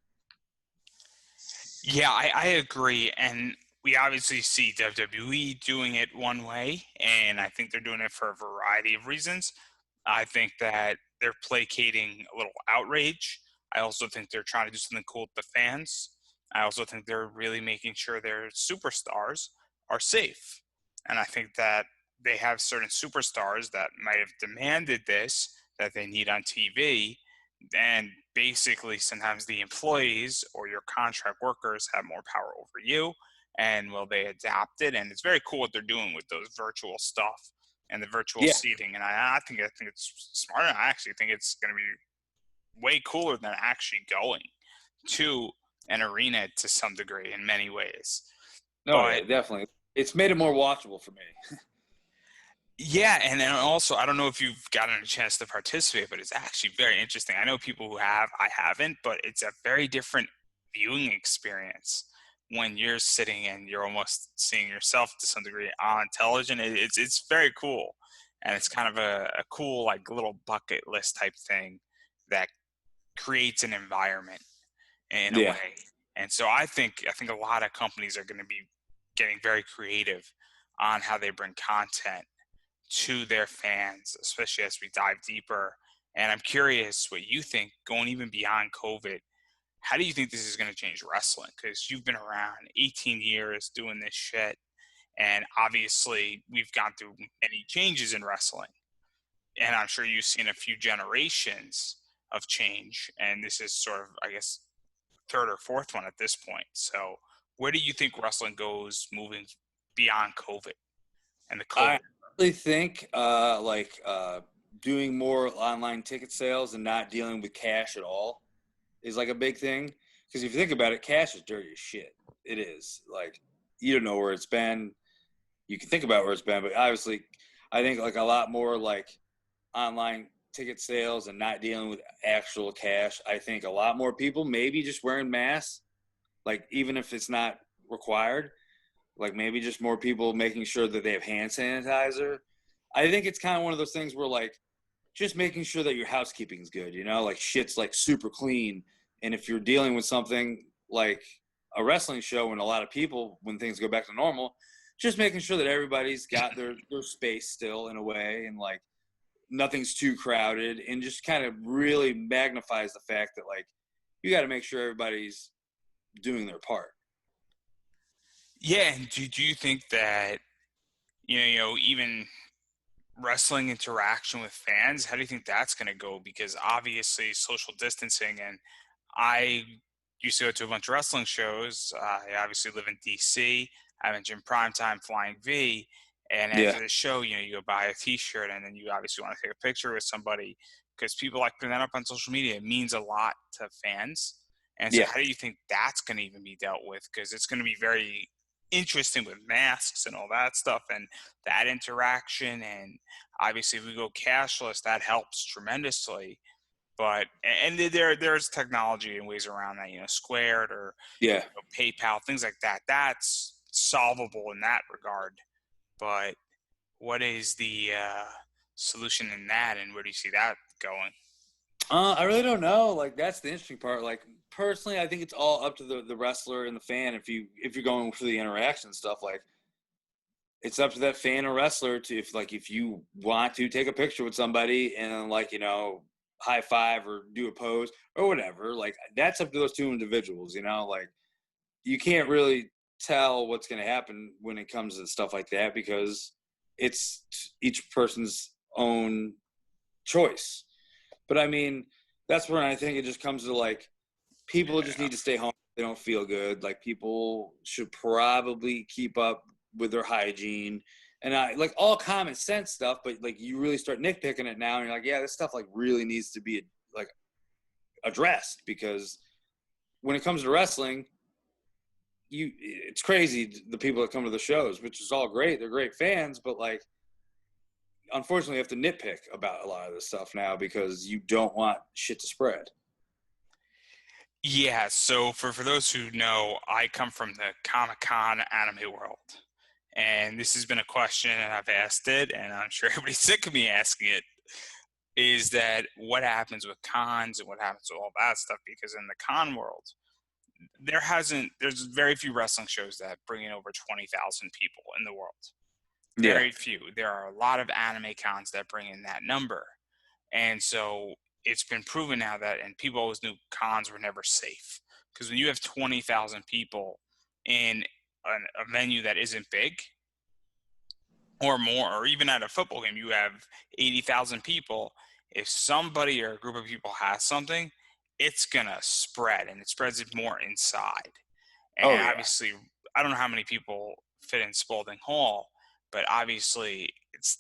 Yeah, I agree. And we obviously see WWE doing it one way, and I think they're doing it for a variety of reasons. I think that they're placating a little outrage. I also think they're trying to do something cool with the fans. I also think they're really making sure their superstars are safe. And I think that they have certain superstars that might have demanded this, that they need on TV, and basically sometimes the employees or your contract workers have more power over you, and will they adapt it? And it's very cool what they're doing with those virtual stuff and the virtual Yeah. seating. And I think it's smart. I actually think it's going to be way cooler than actually going to an arena to some degree in many ways. Oh But yeah, definitely. It's made it more watchable for me. yeah, and then also, I don't know if you've gotten a chance to participate, but it's actually very interesting. I know people who have, I haven't, but it's a very different viewing experience when you're sitting and you're almost seeing yourself to some degree on television. It's very cool, and it's kind of a cool like little bucket list type thing that creates an environment in a Yeah. way. And so I think a lot of companies are going to be getting very creative on how they bring content to their fans, especially as we dive deeper. And I'm curious what you think, going even beyond COVID. How do you think this is going to change wrestling? Because you've been around 18 years doing this shit. And obviously, we've gone through many changes in wrestling. And I'm sure you've seen a few generations of change. And this is sort of, I guess, third or fourth one at this point. So, where do you think wrestling goes moving beyond COVID and the I COVID? really think doing more online ticket sales and not dealing with cash at all is like a big thing. Because if you think about it, cash is dirty as shit. It is. Like, you don't know where it's been. You can think about where it's been, but obviously, I think like a lot more like online ticket sales and not dealing with actual cash. I think a lot more people maybe just wearing masks, like even if it's not required. Like maybe just more people making sure that they have hand sanitizer. I think it's kind of one of those things where like just making sure that your housekeeping's good, you know, like shit's like super clean. And if you're dealing with something like a wrestling show and a lot of people when things go back to normal, just making sure that everybody's got their space still in a way, and like nothing's too crowded, and just kind of really magnifies the fact that like you got to make sure everybody's doing their part. Yeah, and do you think that even wrestling interaction with fans, how do you think that's going to go? Because obviously social distancing, and I used to go to a bunch of wrestling shows. I obviously live in DC. I mentioned Primetime Flying V. And Yeah, after the show, you go buy a T-shirt, and then you obviously want to take a picture with somebody because people like putting that up on social media. It means a lot to fans. And so, yeah, how do you think that's going to even be dealt with? Because it's going to be very interesting with masks and all that stuff, and that interaction. And obviously, if we go cashless, that helps tremendously. But and there's technology and ways around that, Squared or yeah. PayPal, things like that. That's solvable in that regard. But what is the solution in that, and where do you see that going? I really don't know. Like that's the interesting part. Like personally, I think it's all up to the wrestler and the fan. If you're going for the interaction stuff, like it's up to that fan or wrestler to if you want to take a picture with somebody and like high five or do a pose or whatever. Like that's up to those two individuals. Like you can't really tell what's going to happen when it comes to stuff like that because it's each person's own choice. But I mean, that's when I think it just comes to like people just Yeah. need to stay home. They don't feel good. Like people should probably keep up with their hygiene and I like all common sense stuff. But like you really start nitpicking it now, and you're like, yeah, this stuff like really needs to be like addressed because when it comes to wrestling, it's crazy the people that come to the shows, which is all great. They're great fans, but like unfortunately, you have to nitpick about a lot of this stuff now because you don't want shit to spread. Yeah, so for those who know, I come from the Comic-Con anime world. And this has been a question, and I've asked it, and I'm sure everybody's sick of me asking it, is that what happens with cons and what happens with all that stuff? Because in the con world, there's very few wrestling shows that bring in over 20,000 people in the world. Yeah. Very few. There are a lot of anime cons that bring in that number. And so it's been proven now that, and people always knew cons were never safe. Because when you have 20,000 people in a venue that isn't big or more, or even at a football game, you have 80,000 people. If somebody or a group of people has something, it's going to spread, and it spreads it more inside. Oh And yeah. obviously, I don't know how many people fit in Spalding Hall, but obviously, it's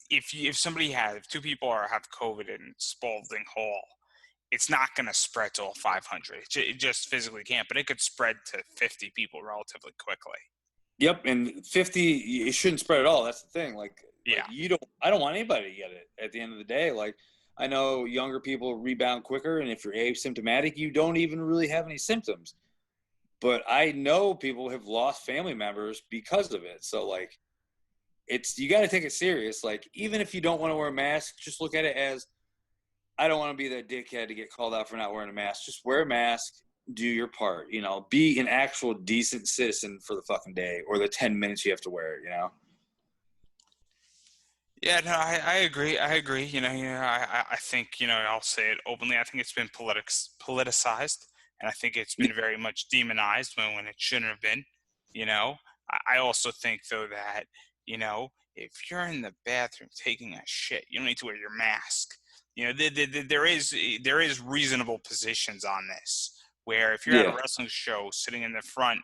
if two people have COVID in Spalding Hall, it's not going to spread to all 500. It just physically can't, but it could spread to 50 people relatively quickly. Yep. And 50, it shouldn't spread at all. That's the thing. Like Yeah. you don't. I don't want anybody to get it. At the end of the day, like I know younger people rebound quicker, and if you're asymptomatic, you don't even really have any symptoms. But I know people have lost family members because of it. So like, you got to take it serious. Like even if you don't want to wear a mask, just look at it as I don't want to be that dickhead to get called out for not wearing a mask. Just wear a mask, do your part, be an actual decent citizen for the fucking day or the 10 minutes you have to wear it. Yeah, no, I agree. I agree. I think, I'll say it openly. I think it's been politicized, and I think it's been very much demonized when it shouldn't have been. I also think though that, if you're in the bathroom taking a shit, you don't need to wear your mask. There is reasonable positions on this where if you're at a Yeah. wrestling show sitting in the front,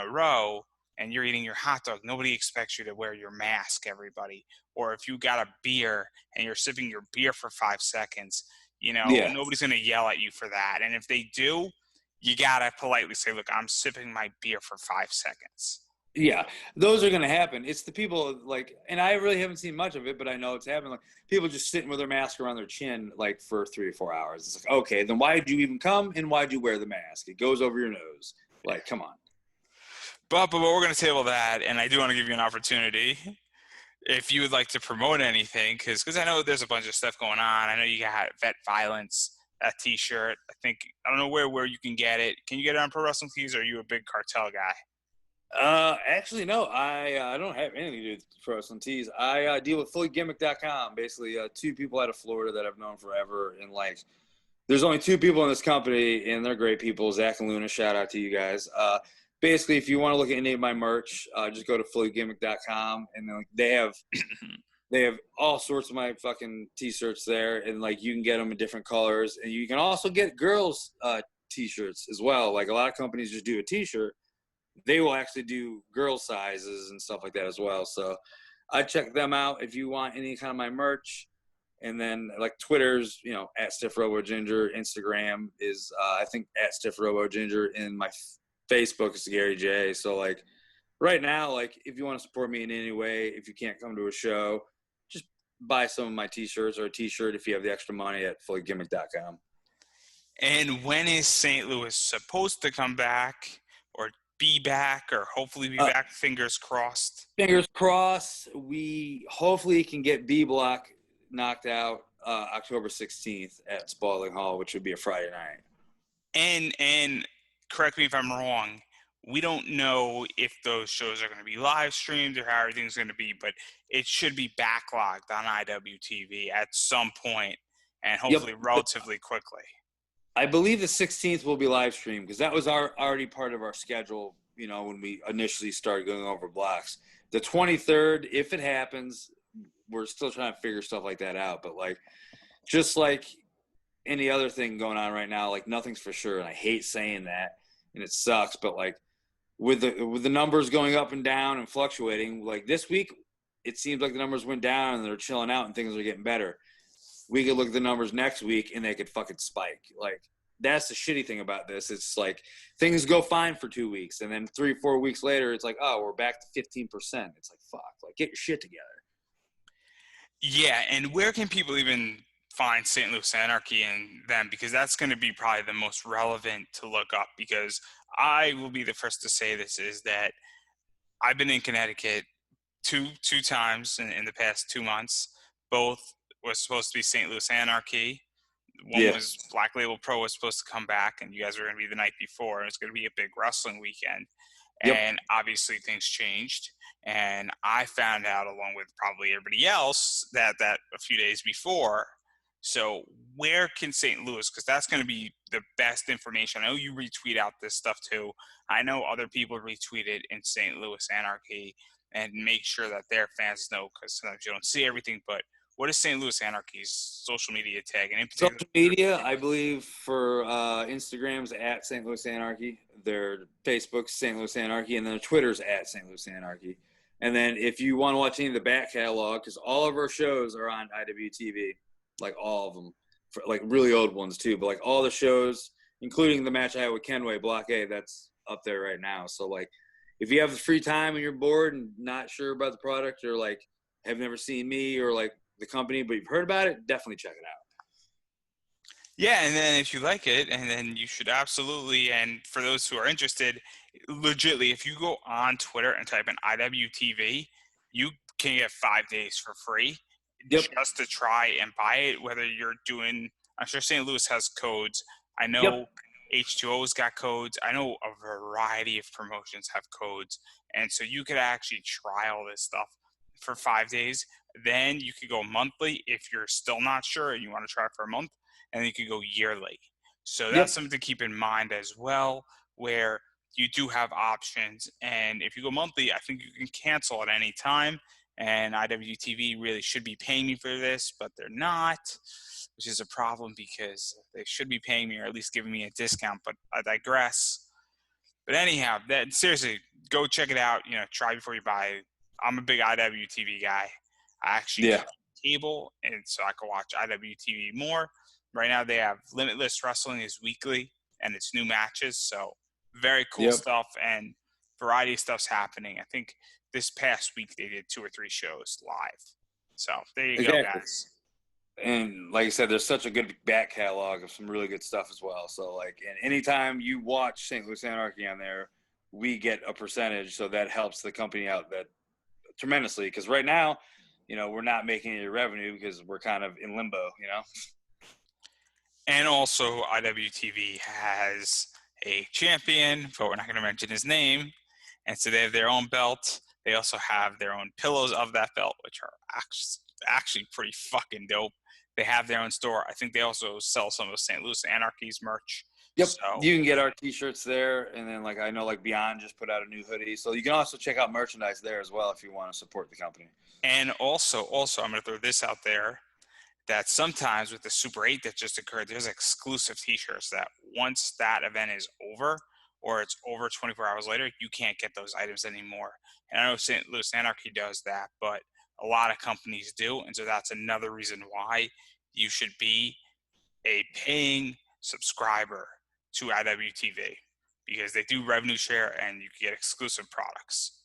row, and you're eating your hot dog, nobody expects you to wear your mask, everybody. Or if you got a beer and you're sipping your beer for 5 seconds, Yeah. nobody's going to yell at you for that. And if they do, you got to politely say, look, I'm sipping my beer for 5 seconds. Yeah. Those are going to happen. It's the people like, and I really haven't seen much of it, but I know it's happening. Like people just sitting with their mask around their chin, like for 3 or 4 hours. It's like, okay, then why did you even come? And why'd you wear the mask? It goes over your nose. Like, come on. but we're going to table that, and I do want to give you an opportunity if you would like to promote anything, because I know there's a bunch of stuff going on. I know you got Vet Violence, that T-shirt. I don't know where you can get it. Can you get it on Pro Wrestling Tees, or are you a big cartel guy? Actually, no. I don't have anything to do with Pro Wrestling Tees. I deal with fullygimmick.com. Basically, two people out of Florida that I've known forever, and like, there's only two people in this company, and they're great people. Zach and Luna, shout out to you guys. Basically, if you want to look at any of my merch, just go to fullygimmick.com, and then, like, they have all sorts of my fucking t-shirts there, and like you can get them in different colors, and you can also get girls t-shirts as well. Like a lot of companies just do a t-shirt, they will actually do girl sizes and stuff like that as well. So I check them out if you want any kind of my merch. And then like Twitter's, at Stiff Robo Ginger. Instagram is I think at Stiff Robo Ginger, and my Facebook is Gary J. So like right now, like if you want to support me in any way, if you can't come to a show, just buy some of my t-shirts, or a t-shirt if you have the extra money at fullygimmick.com. And when is St. Louis supposed to come back, or be back, or hopefully be back? Fingers crossed. Fingers crossed. We hopefully can get B Block knocked out October 16th at Spalding Hall, which would be a Friday night. And correct me if I'm wrong, we don't know if those shows are going to be live streamed or how everything's going to be, but it should be backlogged on IWTV at some point, and hopefully relatively quickly. I believe the 16th will be live streamed, because that was already part of our schedule, when we initially started going over blocks. The 23rd, if it happens, we're still trying to figure stuff like that out. But like, just like any other thing going on right now, like nothing's for sure. And I hate saying that, and it sucks, but like with the numbers going up and down and fluctuating, like this week, it seems like the numbers went down and they're chilling out and things are getting better. We could look at the numbers next week and they could fucking spike. Like, that's the shitty thing about this. It's like things go fine for 2 weeks, and then 3-4 weeks later, it's like, oh, we're back to 15%. It's like, fuck, like get your shit together. Yeah, and where can people even find St. Louis Anarchy and them? Because that's going to be probably the most relevant to look up, because I will be the first to say this, is that I've been in Connecticut two times in the past 2 months. Both was supposed to be St. Louis Anarchy. One was Black Label Pro was supposed to come back, and you guys were going to be the night before. And it's going to be a big wrestling weekend. And obviously things changed. And I found out, along with probably everybody else, that a few days before. So where can St. Louis, because that's going to be the best information. I know you retweet out this stuff too. I know other people retweet it in St. Louis Anarchy and make sure that their fans know, because sometimes you don't see everything. But what is St. Louis Anarchy's social media tag? And in particular, social media, I believe for Instagram's at St. Louis Anarchy, their Facebook's St. Louis Anarchy, and then their Twitter's at St. Louis Anarchy. And then if you want to watch any of the back catalog, because all of our shows are on IWTV, like all of them, for, like really old ones too, but like all the shows, including the match I had with Kenway, Block A, that's up there right now. So like, if you have the free time and you're bored and not sure about the product, or like have never seen me or like the company, but you've heard about it, definitely check it out. Yeah, and then if you like it, and then you should absolutely, and for those who are interested, legitly, if you go on Twitter and type in IWTV, you can get 5 days for free just to try and buy it, whether you're doing, I'm sure St. Louis has codes. I know H2O's got codes. I know a variety of promotions have codes. And so you could actually try all this stuff for 5 days. Then you could go monthly if you're still not sure and you want to try it for a month. And you could go yearly. So that's something to keep in mind as well, where you do have options. And if you go monthly, I think you can cancel at any time. And IWTV really should be paying me for this, but they're not, which is a problem, because they should be paying me, or at least giving me a discount, but I digress. But anyhow, seriously, go check it out. Try before you buy. I'm a big IWTV guy. I actually cable, and so I can watch IWTV more. Right now they have Limitless Wrestling is weekly, and it's new matches. So very cool stuff, and variety of stuff's happening. I think this past week they did 2 or 3 shows live. So there you go, guys. And like I said, there's such a good back catalog of some really good stuff as well. So like, and anytime you watch St. Louis Anarchy on there, we get a percentage, so that helps the company out that tremendously. Because right now, we're not making any revenue because we're kind of in limbo. And also, IWTV has a champion, but we're not going to mention his name. And so they have their own belt. They also have their own pillows of that belt, which are actually pretty fucking dope. They have their own store. I think they also sell some of St. Louis Anarchy's merch. Yep, So, you can get our T-shirts there, and then I know Beyond just put out a new hoodie, so you can also check out merchandise there as well if you want to support the company. and also, I'm going to throw this out there that sometimes with the Super 8 that just occurred, there's exclusive T-shirts that once that event is over or it's over 24 hours later, you can't get those items anymore. And I know St. Louis Anarchy does that, but a lot of companies do. And so that's another reason why you should be a paying subscriber to IWTV because they do revenue share and you can get exclusive products.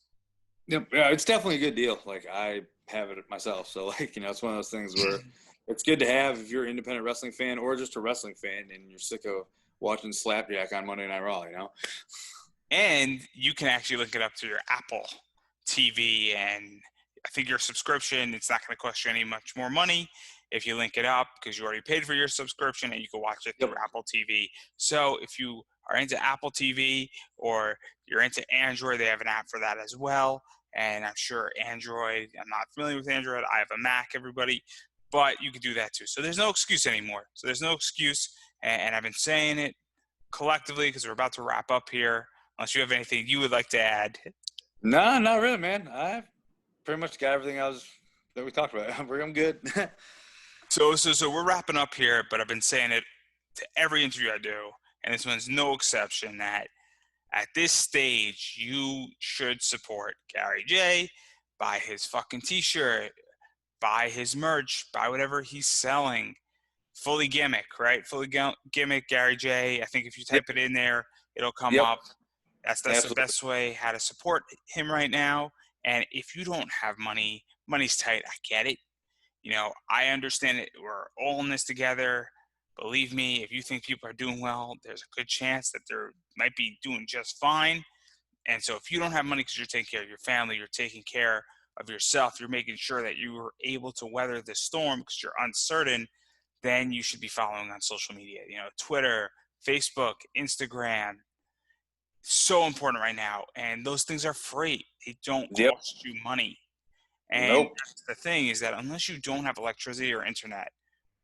Yep, yeah, it's definitely a good deal. I have it myself, so it's one of those things where it's good to have if you're an independent wrestling fan or just a wrestling fan and you're sick of watching Slapjack on Monday Night Raw. And you can actually link it up to your Apple TV, and I think your subscription, it's not going to cost you any much more money if you link it up because you already paid for your subscription and you can watch it through Apple TV. So if you are into Apple TV or you're into Android, they have an app for that as well. And I'm sure Android, I'm not familiar with Android. I have a Mac, everybody, but you can do that too. So there's no excuse anymore. So there's no excuse. And I've been saying it collectively because we're about to wrap up here. Unless you have anything you would like to add. No, not really, man. I've pretty much got everything that we talked about. I'm good. So we're wrapping up here, but I've been saying it to every interview I do, and this one's no exception, that at this stage, you should support Gary J, buy his fucking t-shirt, buy his merch, buy whatever he's selling. Fully gimmick, right? Fully gimmick Gary J. I think if you type it in there, it'll come Yep. up. That's the best way how to support him right now. And if you don't have money, money's tight. I get it. I understand it. We're all in this together. Believe me, if you think people are doing well, there's a good chance that they might be doing just fine. And so if you don't have money because you're taking care of your family, you're taking care of yourself, you're making sure that you are able to weather the storm because you're uncertain, then you should be following on social media. Twitter, Facebook, Instagram, so important right now. And those things are free. They don't cost you money. And that's the thing is that unless you don't have electricity or internet,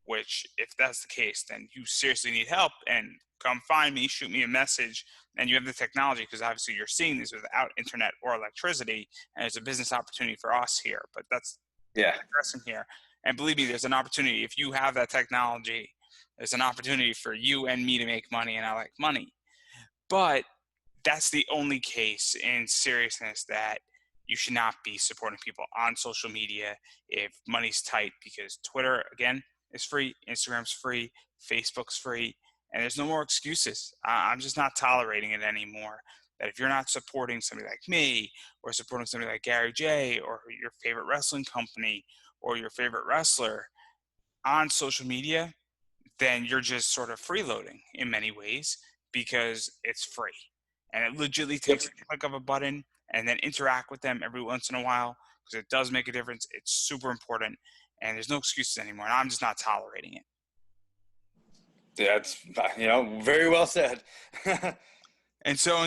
which if that's the case, then you seriously need help and come find me, shoot me a message, and you have the technology because obviously you're seeing this without internet or electricity, and it's a business opportunity for us here. But that's addressing here. And believe me, there's an opportunity. If you have that technology, there's an opportunity for you and me to make money, and I like money. But that's the only case in seriousness that you should not be supporting people on social media if money's tight, because Twitter, again, is free, Instagram's free, Facebook's free, and there's no more excuses. I'm just not tolerating it anymore. That if you're not supporting somebody like me or supporting somebody like Gary J or your favorite wrestling company or your favorite wrestler on social media, then you're just sort of freeloading in many ways because it's free. And it legitimately takes a click of a button, and then interact with them every once in a while because it does make a difference. It's super important, and there's no excuses anymore. And I'm just not tolerating it. Yeah, it's very well said. And so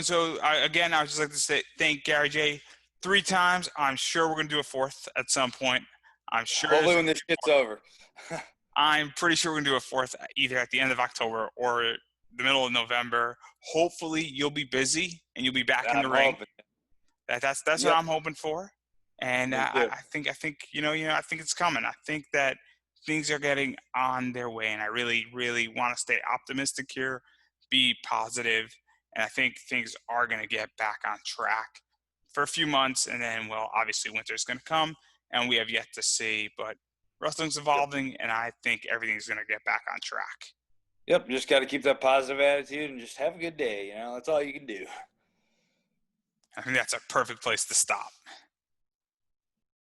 again, I would just like to thank Gary J 3 times. I'm sure we're going to do a fourth at some point. I'm sure. Hopefully when this shit's over. I'm pretty sure we're going to do a fourth either at the end of October or the middle of November. Hopefully you'll be busy and you'll be back in the ring. Hoping. That's what I'm hoping for. And I think I think it's coming. I think that things are getting on their way, and I really, really want to stay optimistic here, be positive, and I think things are going to get back on track for a few months, and then, well, obviously winter's going to come, and we have yet to see, but wrestling's evolving, and I think everything's going to get back on track. Yep, just got to keep that positive attitude and just have a good day. That's all you can do. I think that's a perfect place to stop.